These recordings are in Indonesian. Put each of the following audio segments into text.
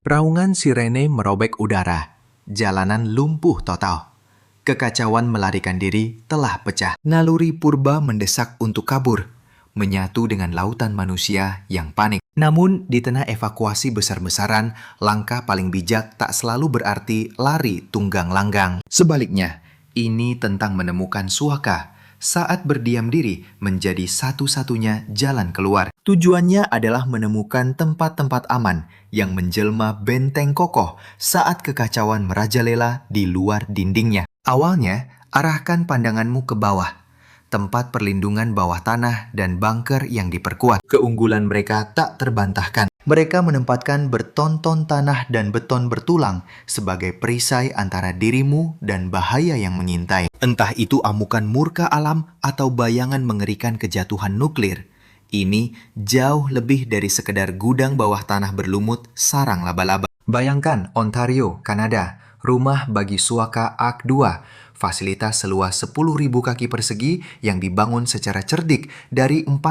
Peraungan sirene merobek udara. Jalanan lumpuh total. Kekacauan melarikan diri telah pecah. Naluri purba mendesak untuk kabur, menyatu dengan lautan manusia yang panik. Namun, di tengah evakuasi besar-besaran, langkah paling bijak tak selalu berarti lari tunggang langgang. Sebaliknya, ini tentang menemukan suaka saat berdiam diri menjadi satu-satunya jalan keluar. Tujuannya adalah menemukan tempat-tempat aman yang menjelma benteng kokoh saat kekacauan merajalela di luar dindingnya. Awalnya, arahkan pandanganmu ke bawah, tempat perlindungan bawah tanah dan bunker yang diperkuat. Keunggulan mereka tak terbantahkan. Mereka menempatkan bertonton tanah dan beton bertulang sebagai perisai antara dirimu dan bahaya yang mengintai. Entah itu amukan murka alam atau bayangan mengerikan kejatuhan nuklir. Ini jauh lebih dari sekedar gudang bawah tanah berlumut sarang laba-laba. Bayangkan Ontario, Kanada, rumah bagi suaka Ark 2, fasilitas seluas 10.000 kaki persegi yang dibangun secara cerdik dari 42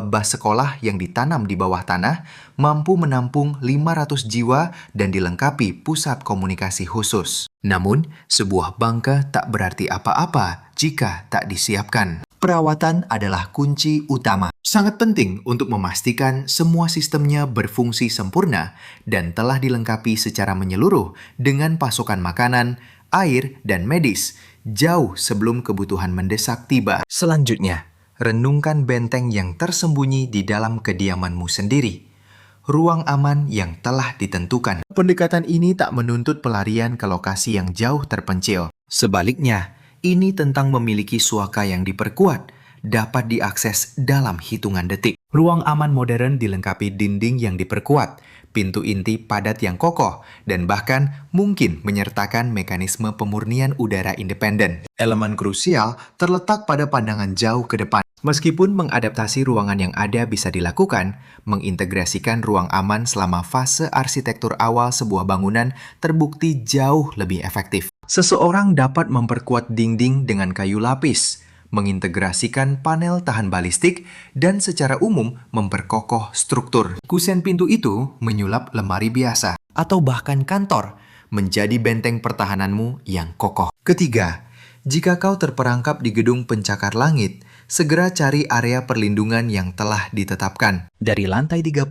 bas sekolah yang ditanam di bawah tanah, mampu menampung 500 jiwa dan dilengkapi pusat komunikasi khusus. Namun, sebuah bunker tak berarti apa-apa jika tak disiapkan. Perawatan adalah kunci utama. Sangat penting untuk memastikan semua sistemnya berfungsi sempurna dan telah dilengkapi secara menyeluruh dengan pasokan makanan, air, dan medis jauh sebelum kebutuhan mendesak tiba. Selanjutnya, renungkan benteng yang tersembunyi di dalam kediamanmu sendiri. Ruang aman yang telah ditentukan. Pendekatan ini tak menuntut pelarian ke lokasi yang jauh terpencil. Sebaliknya, ini tentang memiliki suaka yang diperkuat, dapat diakses dalam hitungan detik. Ruang aman modern dilengkapi dinding yang diperkuat, pintu inti padat yang kokoh, dan bahkan mungkin menyertakan mekanisme pemurnian udara independen. Elemen krusial terletak pada pandangan jauh ke depan. Meskipun mengadaptasi ruangan yang ada bisa dilakukan, mengintegrasikan ruang aman selama fase arsitektur awal sebuah bangunan terbukti jauh lebih efektif. Seseorang dapat memperkuat dinding dengan kayu lapis, mengintegrasikan panel tahan balistik, dan secara umum memperkokoh struktur. Kusen pintu itu menyulap lemari biasa, atau bahkan kantor, menjadi benteng pertahananmu yang kokoh. Ketiga, jika kau terperangkap di gedung pencakar langit, segera cari area perlindungan yang telah ditetapkan. Dari lantai 30,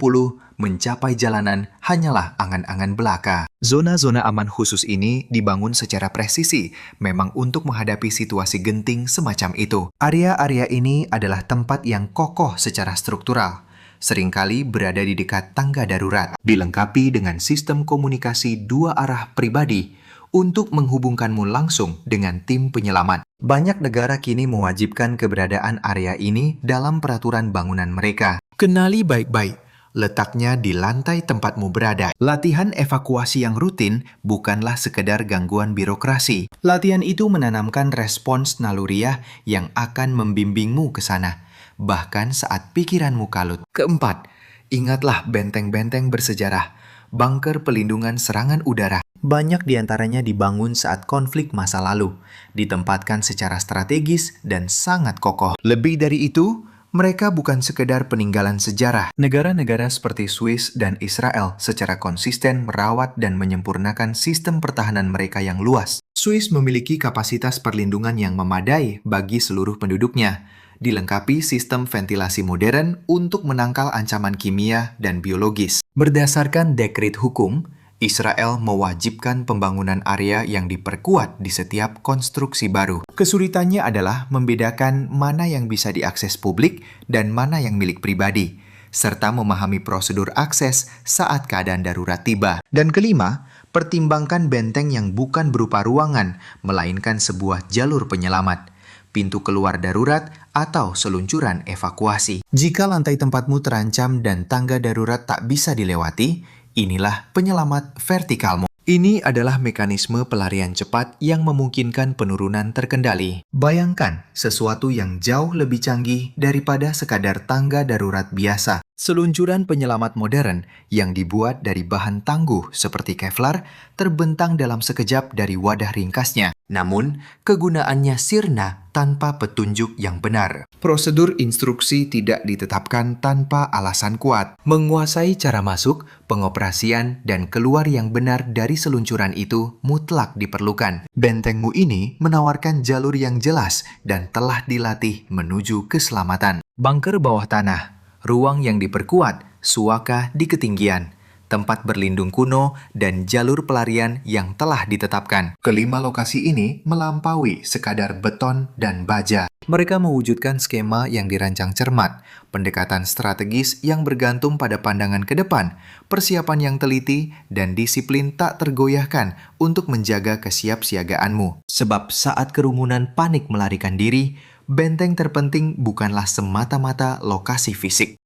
mencapai jalanan hanyalah angan-angan belaka. Zona-zona aman khusus ini dibangun secara presisi, memang untuk menghadapi situasi genting semacam itu. Area-area ini adalah tempat yang kokoh secara struktural, seringkali berada di dekat tangga darurat, dilengkapi dengan sistem komunikasi dua arah pribadi untuk menghubungkanmu langsung dengan tim penyelamat. Banyak negara kini mewajibkan keberadaan area ini dalam peraturan bangunan mereka. Kenali baik-baik, letaknya di lantai tempatmu berada. Latihan evakuasi yang rutin bukanlah sekedar gangguan birokrasi. Latihan itu menanamkan respons naluriah yang akan membimbingmu ke sana, bahkan saat pikiranmu kalut. Keempat, ingatlah benteng-benteng bersejarah, bunker pelindungan serangan udara. Banyak diantaranya dibangun saat konflik masa lalu, ditempatkan secara strategis dan sangat kokoh. Lebih dari itu, mereka bukan sekedar peninggalan sejarah. Negara-negara seperti Swiss dan Israel secara konsisten merawat dan menyempurnakan sistem pertahanan mereka yang luas. Swiss memiliki kapasitas perlindungan yang memadai bagi seluruh penduduknya, dilengkapi sistem ventilasi modern untuk menangkal ancaman kimia dan biologis. Berdasarkan dekret hukum, Israel mewajibkan pembangunan area yang diperkuat di setiap konstruksi baru. Kesulitannya adalah membedakan mana yang bisa diakses publik dan mana yang milik pribadi, serta memahami prosedur akses saat keadaan darurat tiba. Dan kelima, pertimbangkan benteng yang bukan berupa ruangan, melainkan sebuah jalur penyelamat, pintu keluar darurat, atau seluncuran evakuasi. Jika lantai tempatmu terancam dan tangga darurat tak bisa dilewati, inilah penyelamat vertikalmu. Ini adalah mekanisme pelarian cepat yang memungkinkan penurunan terkendali. Bayangkan sesuatu yang jauh lebih canggih daripada sekadar tangga darurat biasa. Seluncuran penyelamat modern yang dibuat dari bahan tangguh seperti Kevlar terbentang dalam sekejap dari wadah ringkasnya. Namun, kegunaannya sirna tanpa petunjuk yang benar. Prosedur instruksi tidak ditetapkan tanpa alasan kuat. Menguasai cara masuk, pengoperasian, dan keluar yang benar dari seluncuran itu mutlak diperlukan. Bentengmu ini menawarkan jalur yang jelas dan telah dilatih menuju keselamatan. Bunker bawah tanah, ruang yang diperkuat, suaka di ketinggian, tempat berlindung kuno, dan jalur pelarian yang telah ditetapkan. Kelima lokasi ini melampaui sekadar beton dan baja. Mereka mewujudkan skema yang dirancang cermat, pendekatan strategis yang bergantung pada pandangan ke depan, persiapan yang teliti, dan disiplin tak tergoyahkan untuk menjaga kesiapsiagaanmu. Sebab saat kerumunan panik melarikan diri, benteng terpenting bukanlah semata-mata lokasi fisik.